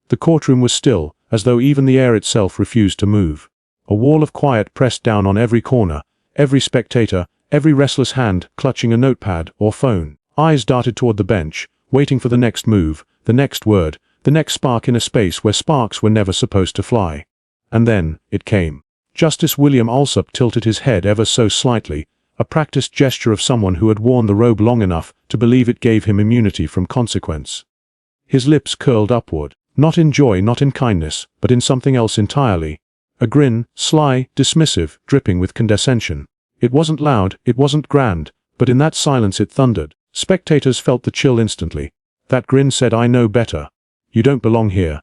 The courtroom was still, as though even the air itself refused to move. A wall of quiet pressed down on every corner, every spectator, every restless hand clutching a notepad or phone. Eyes darted toward the bench, waiting for the next move, the next word, the next spark in a space where sparks were never supposed to fly. And then, it came. Justice William Alsup tilted his head ever so slightly, a practiced gesture of someone who had worn the robe long enough to believe it gave him immunity from consequence. His lips curled upward, not in joy, not in kindness, but in something else entirely. A grin, sly, dismissive, dripping with condescension. It wasn't loud, it wasn't grand, but in that silence it thundered. Spectators felt the chill instantly. That grin said, "I know better. You don't belong here.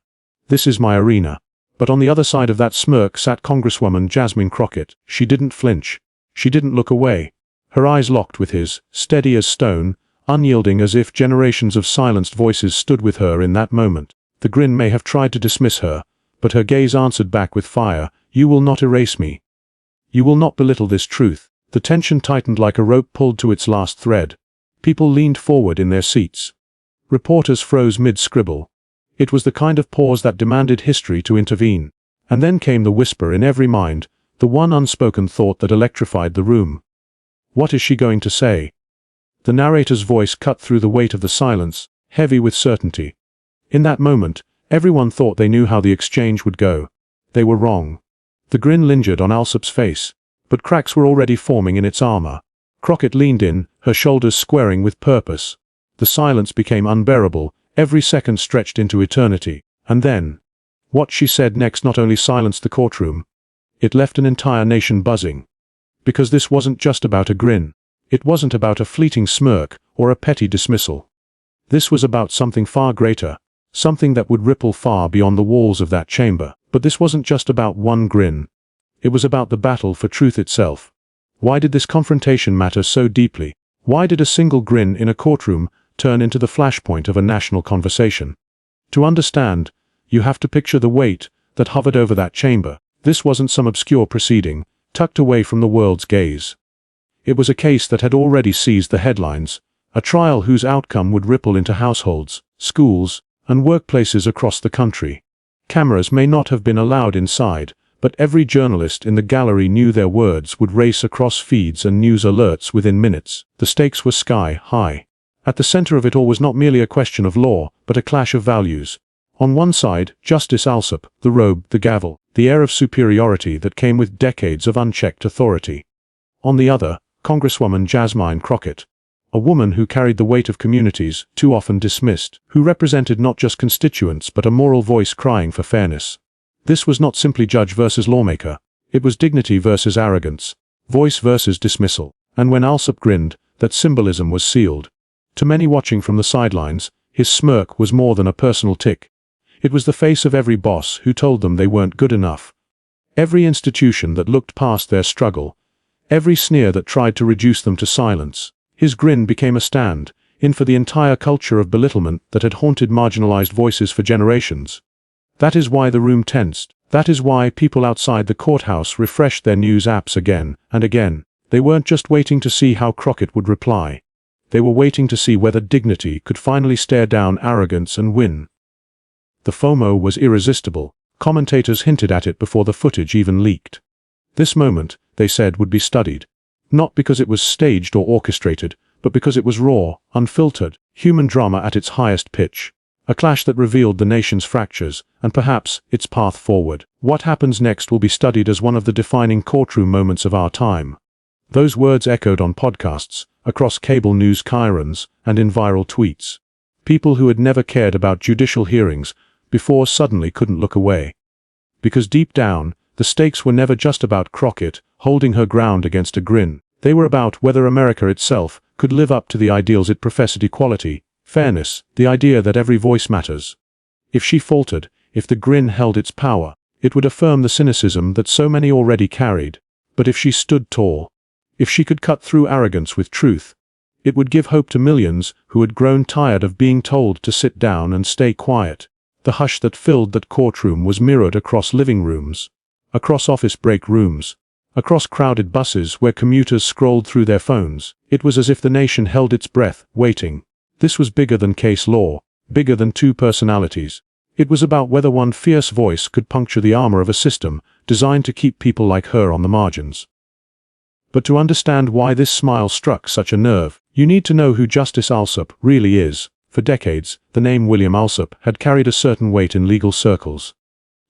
This is my arena." But on the other side of that smirk sat Congresswoman Jasmine Crockett. She didn't flinch. She didn't look away. Her eyes locked with his, steady as stone, unyielding as if generations of silenced voices stood with her in that moment. The grin may have tried to dismiss her, but her gaze answered back with fire. "You will not erase me. You will not belittle this truth." The tension tightened like a rope pulled to its last thread. People leaned forward in their seats. Reporters froze mid-scribble. It was the kind of pause that demanded history to intervene. And then came the whisper in every mind, the one unspoken thought that electrified the room. What is she going to say? The narrator's voice cut through the weight of the silence, heavy with certainty. In that moment, everyone thought they knew how the exchange would go. They were wrong. The grin lingered on Alsup's face, but cracks were already forming in its armor. Crockett leaned in, her shoulders squaring with purpose. The silence became unbearable, every second stretched into eternity. And then, what she said next not only silenced the courtroom, it left an entire nation buzzing. Because this wasn't just about a grin. It wasn't about a fleeting smirk or a petty dismissal. This was about something far greater, something that would ripple far beyond the walls of that chamber. But this wasn't just about one grin. It was about the battle for truth itself. Why did this confrontation matter so deeply? Why did a single grin in a courtroom turn into the flashpoint of a national conversation? To understand, you have to picture the weight that hovered over that chamber. This wasn't some obscure proceeding, tucked away from the world's gaze. It was a case that had already seized the headlines, a trial whose outcome would ripple into households, schools, and workplaces across the country. Cameras may not have been allowed inside, but every journalist in the gallery knew their words would race across feeds and news alerts within minutes. The stakes were sky high. At the center of it all was not merely a question of law, but a clash of values. On one side, Justice Alsup, the robe, the gavel, the air of superiority that came with decades of unchecked authority. On the other, Congresswoman Jasmine Crockett, a woman who carried the weight of communities too often dismissed, who represented not just constituents but a moral voice crying for fairness. This was not simply judge versus lawmaker. It was dignity versus arrogance, voice versus dismissal. And when Alsup grinned, that symbolism was sealed. To many watching from the sidelines, his smirk was more than a personal tick. It was the face of every boss who told them they weren't good enough. Every institution that looked past their struggle. Every sneer that tried to reduce them to silence. His grin became a stand in for the entire culture of belittlement that had haunted marginalized voices for generations. That is why the room tensed. That is why people outside the courthouse refreshed their news apps again and again. They weren't just waiting to see how Crockett would reply. They were waiting to see whether dignity could finally stare down arrogance and win. The FOMO was irresistible. Commentators hinted at it before the footage even leaked. This moment, they said, would be studied. Not because it was staged or orchestrated, but because it was raw, unfiltered, human drama at its highest pitch. A clash that revealed the nation's fractures, and perhaps its path forward. What happens next will be studied as one of the defining courtroom moments of our time. Those words echoed on podcasts, across cable news chyrons, and in viral tweets. People who had never cared about judicial hearings before suddenly couldn't look away. Because deep down, the stakes were never just about Crockett holding her ground against a grin. They were about whether America itself could live up to the ideals it professed: equality, fairness, the idea that every voice matters. If she faltered, if the grin held its power, it would affirm the cynicism that so many already carried. But if she stood tall, if she could cut through arrogance with truth, it would give hope to millions who had grown tired of being told to sit down and stay quiet. The hush that filled that courtroom was mirrored across living rooms, across office break rooms, across crowded buses where commuters scrolled through their phones. It was as if the nation held its breath, waiting. This was bigger than case law, bigger than two personalities. It was about whether one fierce voice could puncture the armor of a system designed to keep people like her on the margins. But to understand why this smile struck such a nerve, you need to know who Justice Alsup really is. For decades, the name William Alsup had carried a certain weight in legal circles.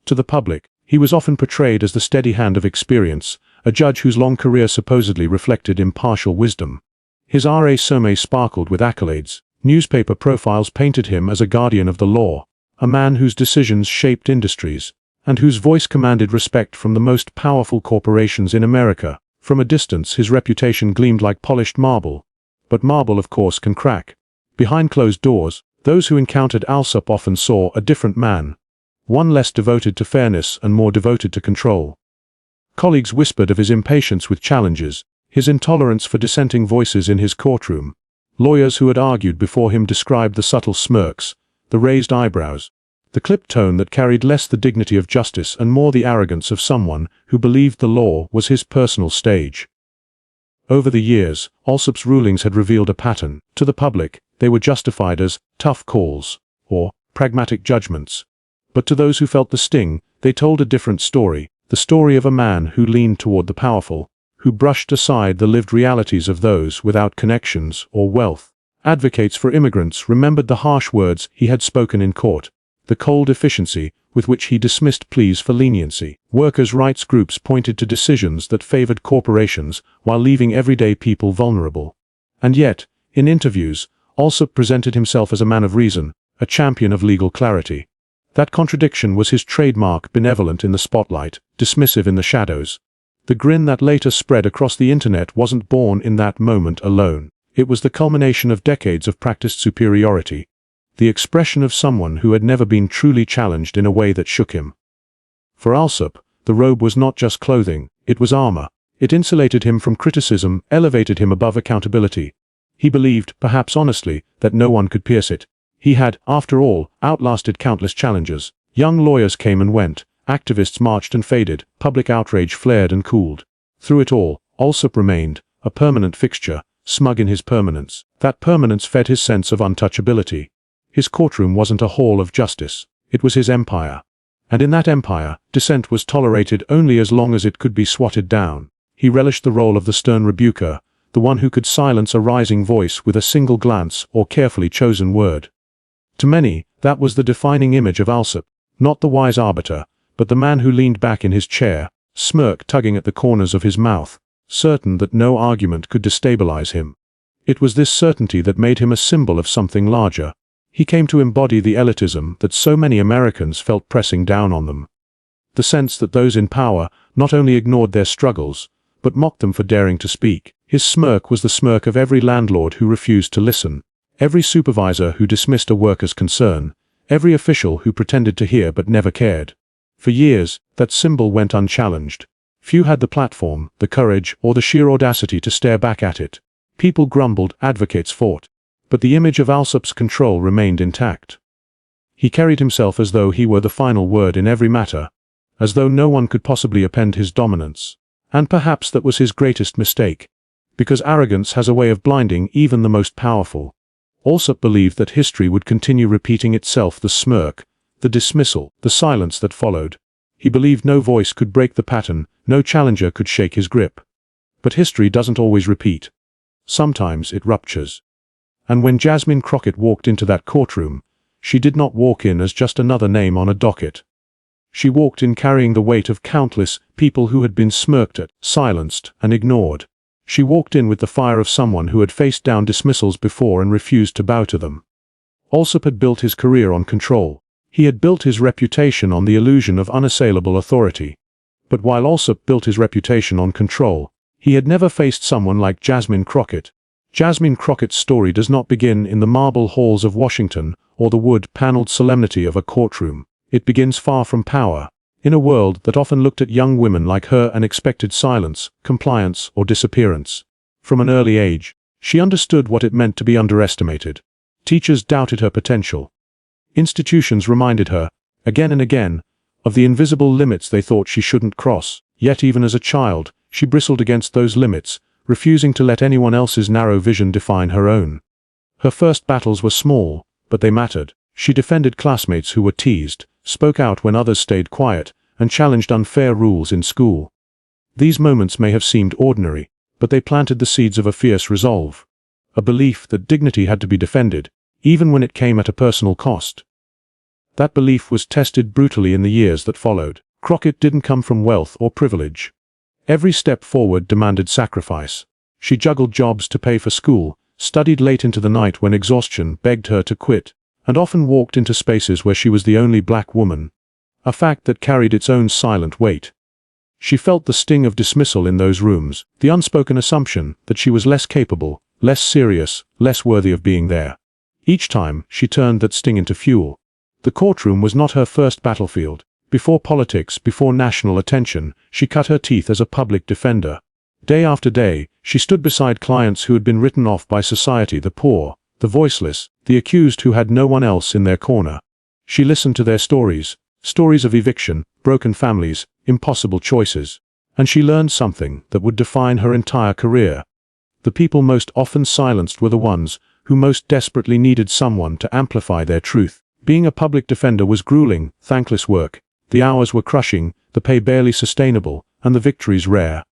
To the public, he was often portrayed as the steady hand of experience, a judge whose long career supposedly reflected impartial wisdom. His resume sparkled with accolades. Newspaper profiles painted him as a guardian of the law, a man whose decisions shaped industries, and whose voice commanded respect from the most powerful corporations in America. From a distance, his reputation gleamed like polished marble. But marble, of course, can crack. Behind closed doors, those who encountered Alsup often saw a different man, one less devoted to fairness and more devoted to control. Colleagues whispered of his impatience with challenges, his intolerance for dissenting voices in his courtroom. Lawyers who had argued before him described the subtle smirks, the raised eyebrows, the clipped tone that carried less the dignity of justice and more the arrogance of someone who believed the law was his personal stage. Over the years, Alsup's rulings had revealed a pattern. To the public, they were justified as tough calls or pragmatic judgments. But to those who felt the sting, they told a different story, the story of a man who leaned toward the powerful, who brushed aside the lived realities of those without connections or wealth. Advocates for immigrants remembered the harsh words he had spoken in court, the cold efficiency with which he dismissed pleas for leniency. Workers' rights groups pointed to decisions that favored corporations while leaving everyday people vulnerable. And yet, in interviews, Alsup presented himself as a man of reason, a champion of legal clarity. That contradiction was his trademark, benevolent in the spotlight, dismissive in the shadows. The grin that later spread across the internet wasn't born in that moment alone. It was the culmination of decades of practiced superiority, the expression of someone who had never been truly challenged in a way that shook him. For Alsup, the robe was not just clothing, it was armor. It insulated him from criticism, elevated him above accountability. He believed, perhaps honestly, that no one could pierce it. He had, after all, outlasted countless challengers. Young lawyers came and went, activists marched and faded, public outrage flared and cooled. Through it all, Alsup remained, a permanent fixture, smug in his permanence. That permanence fed his sense of untouchability. His courtroom wasn't a hall of justice, it was his empire. And in that empire, dissent was tolerated only as long as it could be swatted down. He relished the role of the stern rebuker, the one who could silence a rising voice with a single glance or carefully chosen word. To many, that was the defining image of Alsup, not the wise arbiter, but the man who leaned back in his chair, smirk tugging at the corners of his mouth, certain that no argument could destabilize him. It was this certainty that made him a symbol of something larger. He came to embody the elitism that so many Americans felt pressing down on them. The sense that those in power not only ignored their struggles, but mocked them for daring to speak. His smirk was the smirk of every landlord who refused to listen, every supervisor who dismissed a worker's concern, every official who pretended to hear but never cared. For years, that symbol went unchallenged. Few had the platform, the courage, or the sheer audacity to stare back at it. People grumbled, advocates fought. But the image of Alsup's control remained intact. He carried himself as though he were the final word in every matter, as though no one could possibly append his dominance. And perhaps that was his greatest mistake, because arrogance has a way of blinding even the most powerful. Alsup believed that history would continue repeating itself, the smirk, the dismissal, the silence that followed. He believed no voice could break the pattern, no challenger could shake his grip. But history doesn't always repeat. Sometimes it ruptures. And when Jasmine Crockett walked into that courtroom, she did not walk in as just another name on a docket. She walked in carrying the weight of countless people who had been smirked at, silenced, and ignored. She walked in with the fire of someone who had faced down dismissals before and refused to bow to them. Alsup had built his career on control. He had built his reputation on the illusion of unassailable authority. But while Alsup built his reputation on control, he had never faced someone like Jasmine Crockett. Jasmine Crockett's story does not begin in the marble halls of Washington or the wood-paneled solemnity of a courtroom. It begins far from power, in a world that often looked at young women like her and expected silence, compliance, or disappearance. From an early age, she understood what it meant to be underestimated. Teachers doubted her potential. Institutions reminded her, again and again, of the invisible limits they thought she shouldn't cross. Yet even as a child, she bristled against those limits, refusing to let anyone else's narrow vision define her own. Her first battles were small, but they mattered. She defended classmates who were teased, spoke out when others stayed quiet, and challenged unfair rules in school. These moments may have seemed ordinary, but they planted the seeds of a fierce resolve. A belief that dignity had to be defended, even when it came at a personal cost. That belief was tested brutally in the years that followed. Crockett didn't come from wealth or privilege. Every step forward demanded sacrifice. She juggled jobs to pay for school, studied late into the night when exhaustion begged her to quit, and often walked into spaces where she was the only black woman. A fact that carried its own silent weight. She felt the sting of dismissal in those rooms, the unspoken assumption that she was less capable, less serious, less worthy of being there. Each time, she turned that sting into fuel. The courtroom was not her first battlefield. Before politics, before national attention, she cut her teeth as a public defender. Day after day, she stood beside clients who had been written off by society, the poor, the voiceless, the accused who had no one else in their corner. She listened to their stories, stories of eviction, broken families, impossible choices. And she learned something that would define her entire career. The people most often silenced were the ones who most desperately needed someone to amplify their truth. Being a public defender was grueling, thankless work. The hours were crushing, the pay barely sustainable, and the victories rare.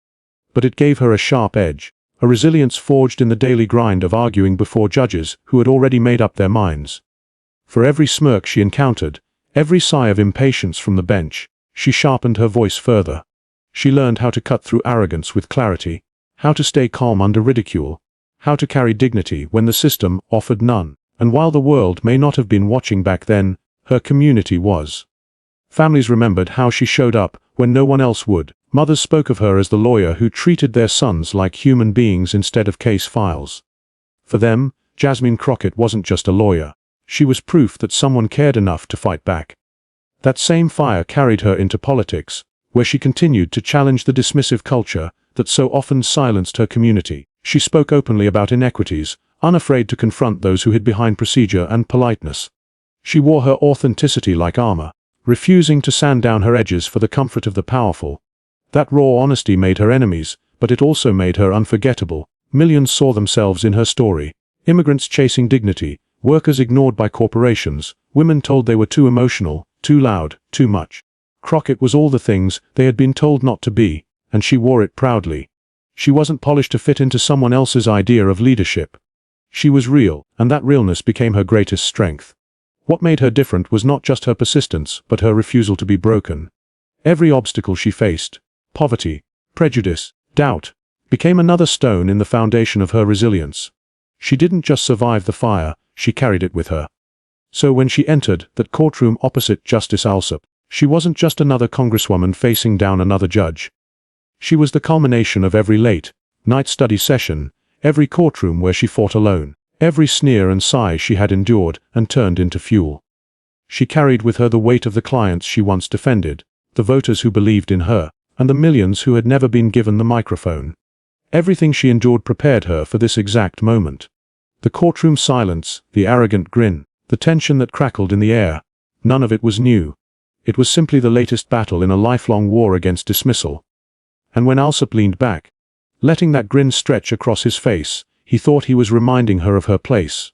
But it gave her a sharp edge, a resilience forged in the daily grind of arguing before judges who had already made up their minds. For every smirk she encountered, every sigh of impatience from the bench, she sharpened her voice further. She learned how to cut through arrogance with clarity, how to stay calm under ridicule, how to carry dignity when the system offered none. And while the world may not have been watching back then, her community was. Families remembered how she showed up when no one else would. Mothers spoke of her as the lawyer who treated their sons like human beings instead of case files. For them, Jasmine Crockett wasn't just a lawyer. She was proof that someone cared enough to fight back. That same fire carried her into politics, where she continued to challenge the dismissive culture that so often silenced her community. She spoke openly about inequities, unafraid to confront those who hid behind procedure and politeness. She wore her authenticity like armor, refusing to sand down her edges for the comfort of the powerful. That raw honesty made her enemies, but it also made her unforgettable. Millions saw themselves in her story. Immigrants chasing dignity, workers ignored by corporations, women told they were too emotional, too loud, too much. Crockett was all the things they had been told not to be, and she wore it proudly. She wasn't polished to fit into someone else's idea of leadership. She was real, and that realness became her greatest strength. What made her different was not just her persistence, but her refusal to be broken. Every obstacle she faced, poverty, prejudice, doubt, became another stone in the foundation of her resilience. She didn't just survive the fire, she carried it with her. So when she entered that courtroom opposite Justice Alsup, she wasn't just another congresswoman facing down another judge. She was the culmination of every late-night study session, every courtroom where she fought alone, every sneer and sigh she had endured and turned into fuel. She carried with her the weight of the clients she once defended, the voters who believed in her, and the millions who had never been given the microphone. Everything she endured prepared her for this exact moment. The courtroom silence, the arrogant grin, the tension that crackled in the air, none of it was new. It was simply the latest battle in a lifelong war against dismissal. And when Alsup leaned back, letting that grin stretch across his face, he thought he was reminding her of her place.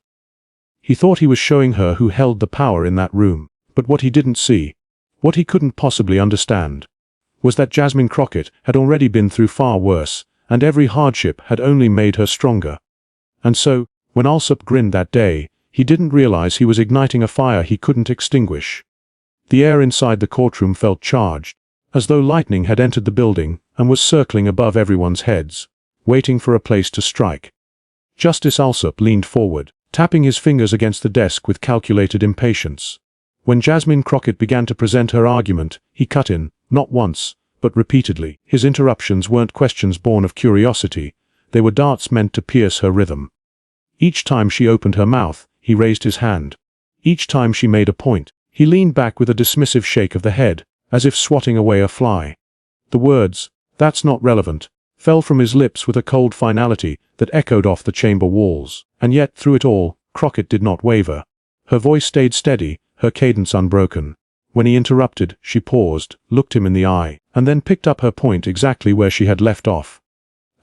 He thought he was showing her who held the power in that room. But what he didn't see, what he couldn't possibly understand, was that Jasmine Crockett had already been through far worse, and every hardship had only made her stronger. And so, when Alsup grinned that day, he didn't realize he was igniting a fire he couldn't extinguish. The air inside the courtroom felt charged, as though lightning had entered the building and was circling above everyone's heads, waiting for a place to strike. Justice Alsup leaned forward, tapping his fingers against the desk with calculated impatience. When Jasmine Crockett began to present her argument, he cut in, not once, but repeatedly. His interruptions weren't questions born of curiosity, they were darts meant to pierce her rhythm. Each time she opened her mouth, he raised his hand. Each time she made a point, he leaned back with a dismissive shake of the head, as if swatting away a fly. The words, "That's not relevant," fell from his lips with a cold finality that echoed off the chamber walls. And yet, through it all, Crockett did not waver. Her voice stayed steady, her cadence unbroken. When he interrupted, she paused, looked him in the eye, and then picked up her point exactly where she had left off.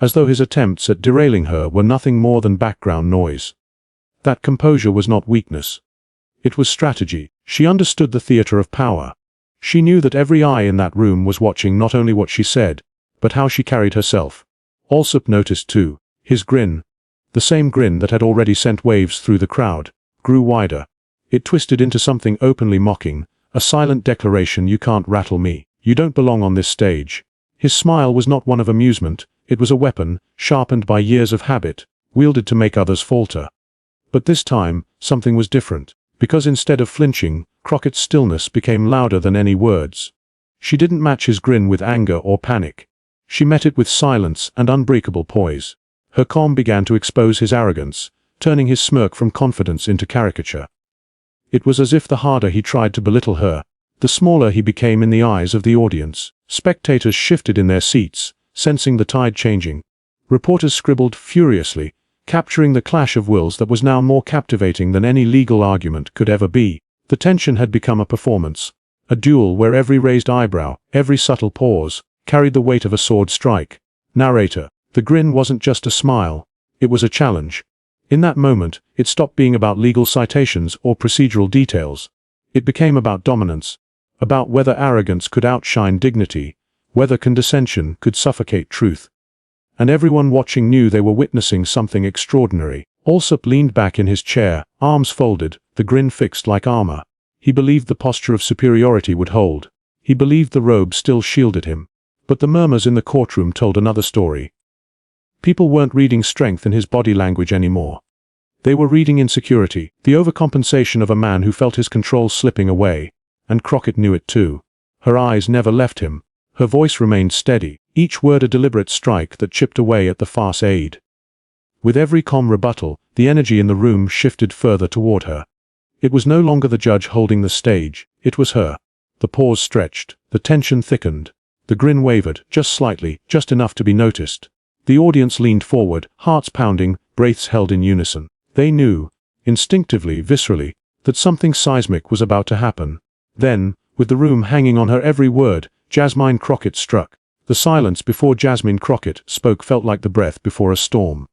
As though his attempts at derailing her were nothing more than background noise. That composure was not weakness. It was strategy. She understood the theater of power. She knew that every eye in that room was watching not only what she said, but how she carried herself. Alsup noticed too. His grin, the same grin that had already sent waves through the crowd, grew wider. It twisted into something openly mocking, a silent declaration: "You can't rattle me. You don't belong on this stage." His smile was not one of amusement, it was a weapon, sharpened by years of habit, wielded to make others falter. But this time, something was different, because instead of flinching, Crockett's stillness became louder than any words. She didn't match his grin with anger or panic. She met it with silence and unbreakable poise. Her calm began to expose his arrogance, turning his smirk from confidence into caricature. It was as if the harder he tried to belittle her, the smaller he became in the eyes of the audience. Spectators shifted in their seats, sensing the tide changing. Reporters scribbled furiously, capturing the clash of wills that was now more captivating than any legal argument could ever be. The tension had become a performance, a duel where every raised eyebrow, every subtle pause, carried the weight of a sword strike. Narrator. The grin wasn't just a smile, it was a challenge. In that moment, it stopped being about legal citations or procedural details. It became about dominance, about whether arrogance could outshine dignity, whether condescension could suffocate truth. And everyone watching knew they were witnessing something extraordinary. Alsup leaned back in his chair, arms folded, the grin fixed like armor. He believed the posture of superiority would hold. He believed the robe still shielded him. But the murmurs in the courtroom told another story. People weren't reading strength in his body language anymore. They were reading insecurity, the overcompensation of a man who felt his control slipping away. And Crockett knew it too. Her eyes never left him. Her voice remained steady, each word a deliberate strike that chipped away at the farce aid. With every calm rebuttal, the energy in the room shifted further toward her. It was no longer the judge holding the stage, it was her. The pause stretched, the tension thickened. The grin wavered, just slightly, just enough to be noticed. The audience leaned forward, hearts pounding, breaths held in unison. They knew, instinctively, viscerally, that something seismic was about to happen. Then, with the room hanging on her every word, Jasmine Crockett struck. The silence before Jasmine Crockett spoke felt like the breath before a storm.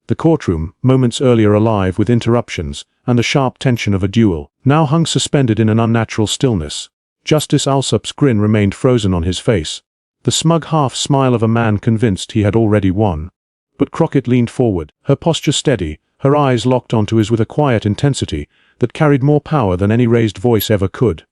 The courtroom, moments earlier alive with interruptions and the sharp tension of a duel, now hung suspended in an unnatural stillness. Justice Alsup's grin remained frozen on his face, the smug half-smile of a man convinced he had already won. But Crockett leaned forward, her posture steady, her eyes locked onto his with a quiet intensity that carried more power than any raised voice ever could.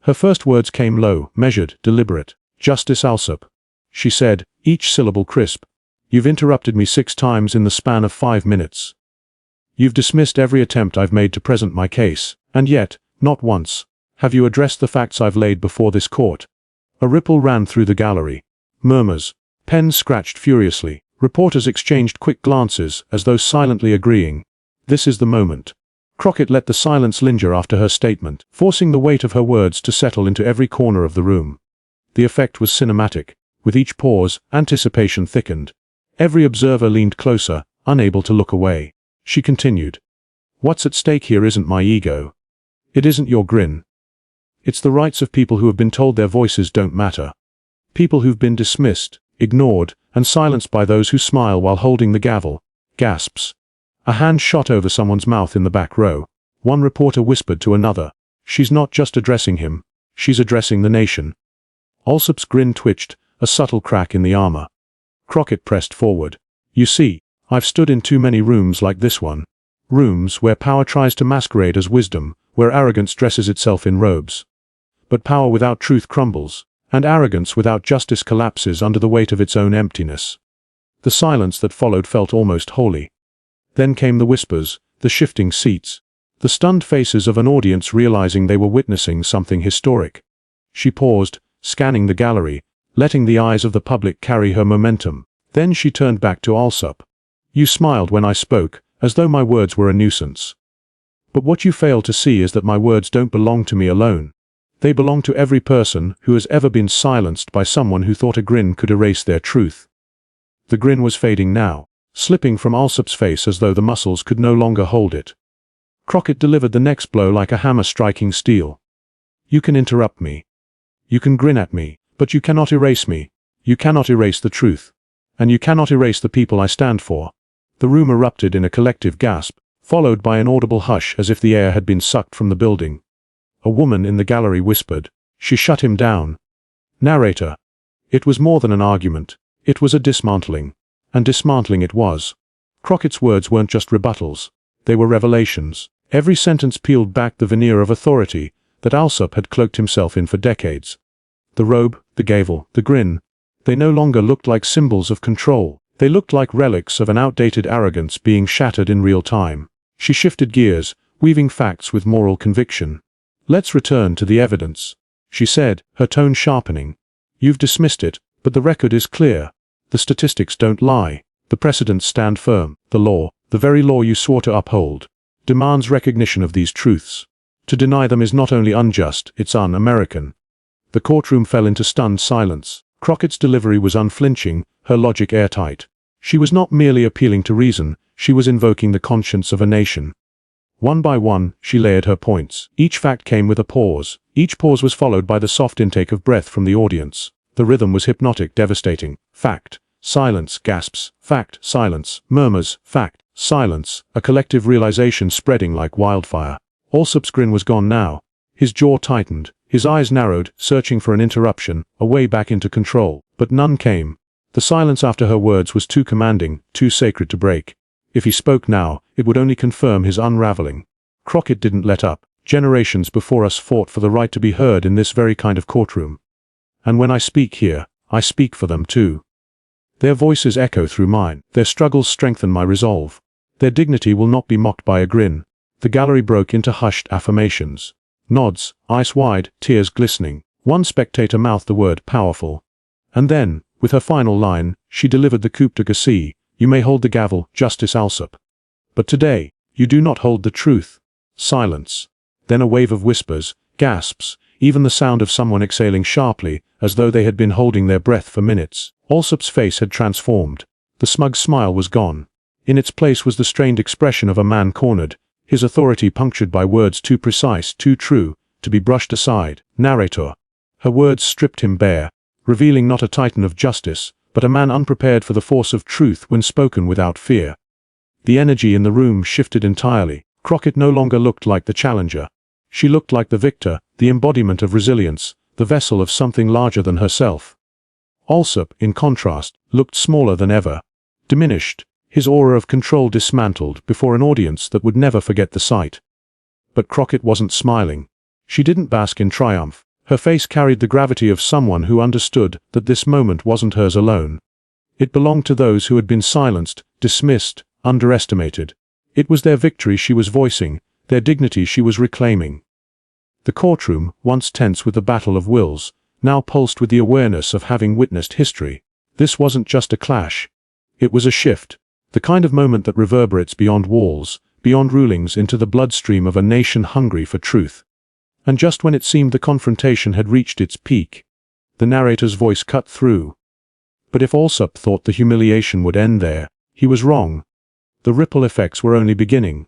Her first words came low, measured, deliberate. "Justice Alsup," she said, each syllable crisp. "You've interrupted me 6 times in the span of 5 minutes. You've dismissed every attempt I've made to present my case, and yet, not once, have you addressed the facts I've laid before this court." A ripple ran through the gallery. Murmurs. Pens scratched furiously. Reporters exchanged quick glances, as though silently agreeing. This is the moment. Crockett let the silence linger after her statement, forcing the weight of her words to settle into every corner of the room. The effect was cinematic. With each pause, anticipation thickened. Every observer leaned closer, unable to look away. She continued. "What's at stake here isn't my ego. It isn't your grin. It's the rights of people who have been told their voices don't matter. People who've been dismissed, ignored, and silenced by those who smile while holding the gavel." Gasps. A hand shot over someone's mouth in the back row. One reporter whispered to another, "She's not just addressing him, she's addressing the nation." Alsup's grin twitched, a subtle crack in the armor. Crockett pressed forward. "You see, I've stood in too many rooms like this one. Rooms where power tries to masquerade as wisdom, where arrogance dresses itself in robes. But power without truth crumbles, and arrogance without justice collapses under the weight of its own emptiness." The silence that followed felt almost holy. Then came the whispers, the shifting seats, the stunned faces of an audience realizing they were witnessing something historic. She paused, scanning the gallery, letting the eyes of the public carry her momentum. Then she turned back to Alsup. "You smiled when I spoke, as though my words were a nuisance. But what you fail to see is that my words don't belong to me alone. They belong to every person who has ever been silenced by someone who thought a grin could erase their truth." The grin was fading now, slipping from Alsup's face as though the muscles could no longer hold it. Crockett delivered the next blow like a hammer striking steel. "You can interrupt me. You can grin at me, but you cannot erase me. You cannot erase the truth. And you cannot erase the people I stand for." The room erupted in a collective gasp, followed by an audible hush as if the air had been sucked from the building. A woman in the gallery whispered, "She shut him down." Narrator. It was more than an argument. It was a dismantling. And dismantling it was. Crockett's words weren't just rebuttals. They were revelations. Every sentence peeled back the veneer of authority that Alsup had cloaked himself in for decades. The robe, the gavel, the grin. They no longer looked like symbols of control. They looked like relics of an outdated arrogance being shattered in real time. She shifted gears, weaving facts with moral conviction. "Let's return to the evidence," she said, her tone sharpening. "You've dismissed it, but the record is clear. The statistics don't lie. The precedents stand firm. The law, the very law you swore to uphold, demands recognition of these truths. To deny them is not only unjust, it's un-American." The courtroom fell into stunned silence. Crockett's delivery was unflinching, her logic airtight. She was not merely appealing to reason, she was invoking the conscience of a nation. One by one, she layered her points. Each fact came with a pause. Each pause was followed by the soft intake of breath from the audience. The rhythm was hypnotic, devastating. Fact. Silence. Gasps. Fact. Silence. Murmurs. Fact. Silence. A collective realization spreading like wildfire. Alsup's grin was gone now. His jaw tightened. His eyes narrowed, searching for an interruption, a way back into control. But none came. The silence after her words was too commanding, too sacred to break. If he spoke now, it would only confirm his unraveling. Crockett didn't let up. Generations before us fought for the right to be heard in this very kind of courtroom. And when I speak here, I speak for them too. Their voices echo through mine. Their struggles strengthen my resolve. Their dignity will not be mocked by a grin. The gallery broke into hushed affirmations. Nods, eyes wide, tears glistening. One spectator mouthed the word powerful. And then, with her final line, she delivered the coup de grace. "You may hold the gavel, Justice Alsup. But today, you do not hold the truth." Silence. Then a wave of whispers, gasps, even the sound of someone exhaling sharply, as though they had been holding their breath for minutes. Alsup's face had transformed. The smug smile was gone. In its place was the strained expression of a man cornered, his authority punctured by words too precise, too true, to be brushed aside. Narrator. Her words stripped him bare, revealing not a titan of justice, but a man unprepared for the force of truth when spoken without fear. The energy in the room shifted entirely. Crockett no longer looked like the challenger. She looked like the victor, the embodiment of resilience, the vessel of something larger than herself. Alsup, in contrast, looked smaller than ever. Diminished, his aura of control dismantled before an audience that would never forget the sight. But Crockett wasn't smiling. She didn't bask in triumph. Her face carried the gravity of someone who understood that this moment wasn't hers alone. It belonged to those who had been silenced, dismissed, underestimated. It was their victory she was voicing, their dignity she was reclaiming. The courtroom, once tense with the battle of wills, now pulsed with the awareness of having witnessed history. This wasn't just a clash. It was a shift, the kind of moment that reverberates beyond walls, beyond rulings into the bloodstream of a nation hungry for truth. And just when it seemed the confrontation had reached its peak, the narrator's voice cut through. But if Alsup thought the humiliation would end there, he was wrong. The ripple effects were only beginning.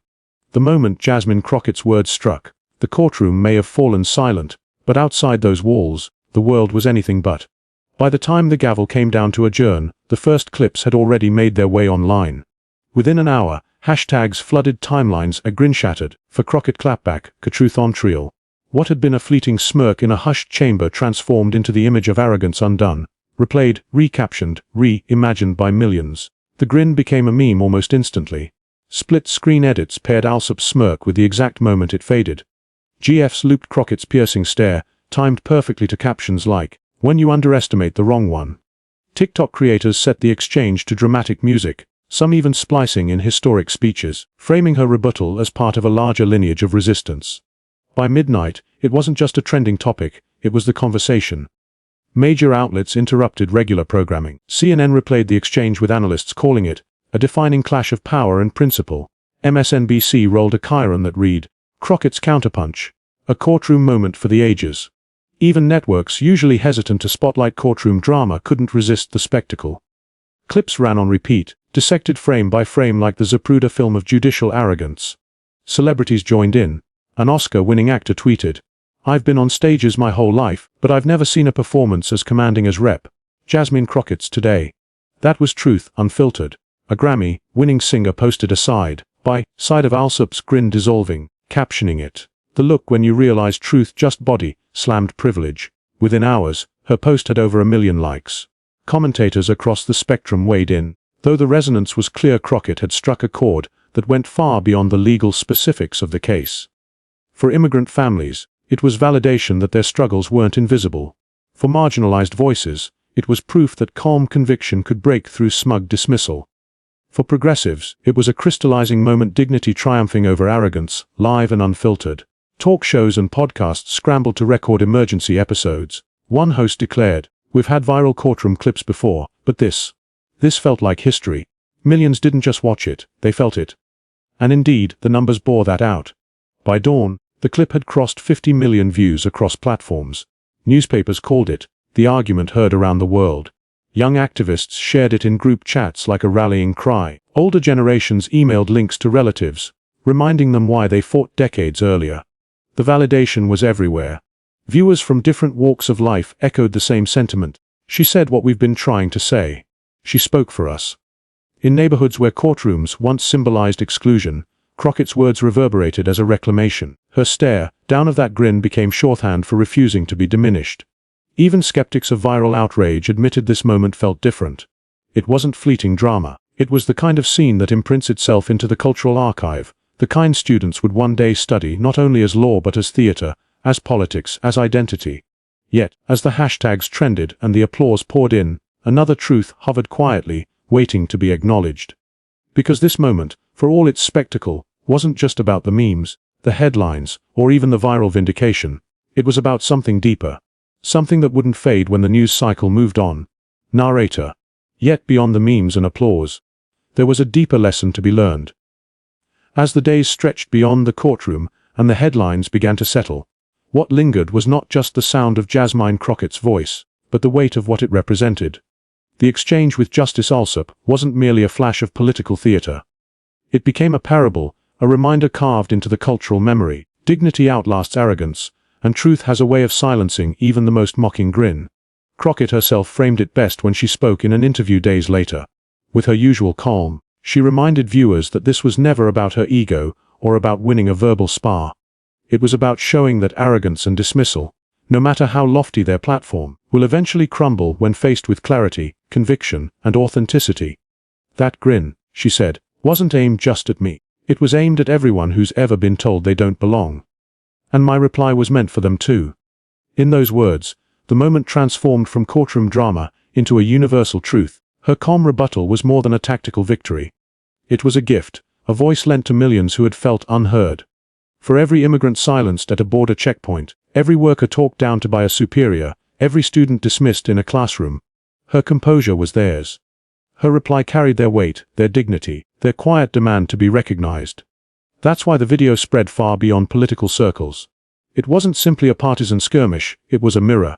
The moment Jasmine Crockett's words struck, the courtroom may have fallen silent, but outside those walls, the world was anything but. By the time the gavel came down to adjourn, the first clips had already made their way online. Within an hour, hashtags flooded timelines. A grin shattered, for Crockett clapback, truth on trial. What had been a fleeting smirk in a hushed chamber transformed into the image of arrogance undone, replayed, recaptioned, re-imagined by millions. The grin became a meme almost instantly. Split-screen edits paired Alsup's smirk with the exact moment it faded. GFs looped Crockett's piercing stare, timed perfectly to captions like, "When you underestimate the wrong one." TikTok creators set the exchange to dramatic music, some even splicing in historic speeches, framing her rebuttal as part of a larger lineage of resistance. By midnight, it wasn't just a trending topic, it was the conversation. Major outlets interrupted regular programming. CNN replayed the exchange with analysts calling it a defining clash of power and principle. MSNBC rolled a chyron that read, "Crockett's counterpunch, a courtroom moment for the ages." Even networks usually hesitant to spotlight courtroom drama couldn't resist the spectacle. Clips ran on repeat, dissected frame by frame like the Zapruder film of judicial arrogance. Celebrities joined in. An Oscar-winning actor tweeted, "I've been on stages my whole life, but I've never seen a performance as commanding as Rep. Jasmine Crockett's today." That was truth, unfiltered. A Grammy-winning singer posted aside, By side of Alsup's grin dissolving, captioning it. The look when you realize truth just body, slammed privilege. Within hours, her post had over 1 million likes. Commentators across the spectrum weighed in. Though the resonance was clear, Crockett had struck a chord that went far beyond the legal specifics of the case. For immigrant families, it was validation that their struggles weren't invisible. For marginalized voices, it was proof that calm conviction could break through smug dismissal. For progressives, it was a crystallizing moment, dignity triumphing over arrogance, live and unfiltered. Talk shows and podcasts scrambled to record emergency episodes. One host declared, "We've had viral courtroom clips before, but this felt like history." Millions didn't just watch it, they felt it. And indeed, the numbers bore that out. By dawn, the clip had crossed 50 million views across platforms. Newspapers called it the argument heard around the world. Young activists shared it in group chats like a rallying cry. Older generations emailed links to relatives, reminding them why they fought decades earlier. The validation was everywhere. Viewers from different walks of life echoed the same sentiment. She said what we've been trying to say. She spoke for us. In neighborhoods where courtrooms once symbolized exclusion, Crockett's words reverberated as a reclamation. Her stare down of that grin became shorthand for refusing to be diminished. Even skeptics of viral outrage admitted this moment felt different. It wasn't fleeting drama. It was the kind of scene that imprints itself into the cultural archive, the kind students would one day study not only as law but as theater, as politics, as identity. Yet, as the hashtags trended and the applause poured in, another truth hovered quietly, waiting to be acknowledged. Because this moment, for all its spectacle, wasn't just about the memes, the headlines, or even the viral vindication. It was about something deeper. Something that wouldn't fade when the news cycle moved on. Narrator. Yet beyond the memes and applause, there was a deeper lesson to be learned. As the days stretched beyond the courtroom and the headlines began to settle, what lingered was not just the sound of Jasmine Crockett's voice, but the weight of what it represented. The exchange with Justice Alsup wasn't merely a flash of political theater. It became a parable, a reminder carved into the cultural memory. Dignity outlasts arrogance, and truth has a way of silencing even the most mocking grin. Crockett herself framed it best when she spoke in an interview days later. With her usual calm, she reminded viewers that this was never about her ego or about winning a verbal spar. It was about showing that arrogance and dismissal, no matter how lofty their platform, will eventually crumble when faced with clarity, conviction, and authenticity. That grin, she said, wasn't aimed just at me. It was aimed at everyone who's ever been told they don't belong. And my reply was meant for them too. In those words, the moment transformed from courtroom drama into a universal truth. Her calm rebuttal was more than a tactical victory. It was a gift, a voice lent to millions who had felt unheard. For every immigrant silenced at a border checkpoint, every worker talked down to by a superior, every student dismissed in a classroom, her composure was theirs. Her reply carried their weight, their dignity, their quiet demand to be recognized. That's why the video spread far beyond political circles. It wasn't simply a partisan skirmish, it was a mirror.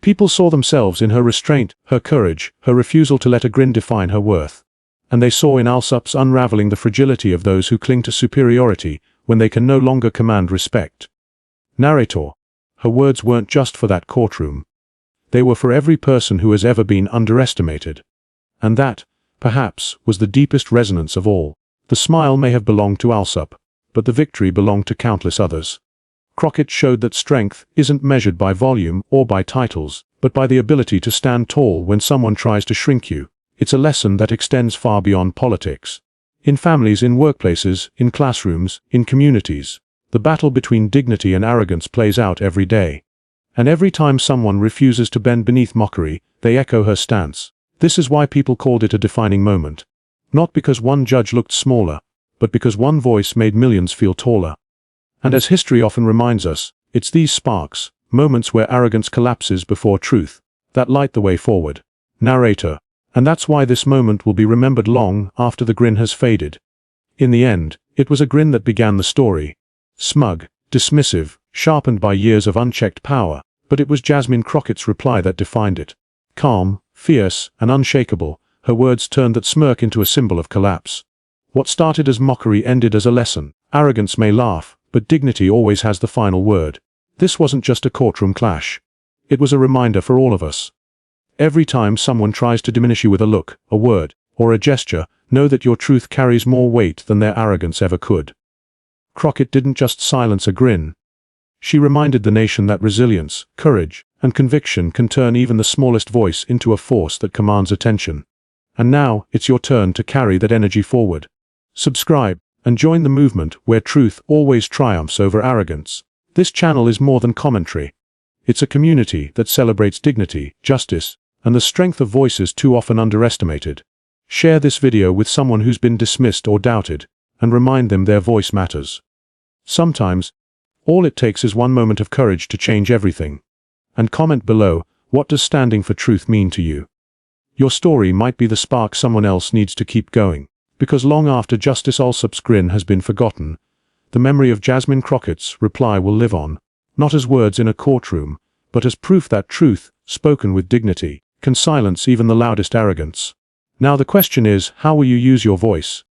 People saw themselves in her restraint, her courage, her refusal to let a grin define her worth. And they saw in Alsup's unraveling the fragility of those who cling to superiority when they can no longer command respect. Narrator. Her words weren't just for that courtroom. They were for every person who has ever been underestimated. And that, perhaps, was the deepest resonance of all. The smile may have belonged to Alsup, but the victory belonged to countless others. Crockett showed that strength isn't measured by volume or by titles, but by the ability to stand tall when someone tries to shrink you. It's a lesson that extends far beyond politics. In families, in workplaces, in classrooms, in communities, the battle between dignity and arrogance plays out every day. And every time someone refuses to bend beneath mockery, they echo her stance. This is why people called it a defining moment. Not because one judge looked smaller, but because one voice made millions feel taller. And as history often reminds us, it's these sparks, moments where arrogance collapses before truth, that light the way forward. Narrator. And that's why this moment will be remembered long after the grin has faded. In the end, it was a grin that began the story. Smug, dismissive, sharpened by years of unchecked power, but it was Jasmine Crockett's reply that defined it. Calm, fierce, and unshakable, her words turned that smirk into a symbol of collapse. What started as mockery ended as a lesson. Arrogance may laugh, but dignity always has the final word. This wasn't just a courtroom clash. It was a reminder for all of us. Every time someone tries to diminish you with a look, a word, or a gesture, know that your truth carries more weight than their arrogance ever could. Crockett didn't just silence a grin. She reminded the nation that resilience, courage, and conviction can turn even the smallest voice into a force that commands attention. And now, it's your turn to carry that energy forward. Subscribe, and join the movement where truth always triumphs over arrogance. This channel is more than commentary. It's a community that celebrates dignity, justice, and the strength of voices too often underestimated. Share this video with someone who's been dismissed or doubted, and remind them their voice matters. Sometimes, all it takes is one moment of courage to change everything. And comment below, what does standing for truth mean to you? Your story might be the spark someone else needs to keep going, because long after Justice Alsup's grin has been forgotten, the memory of Jasmine Crockett's reply will live on, not as words in a courtroom, but as proof that truth, spoken with dignity, can silence even the loudest arrogance. Now the question is, how will you use your voice?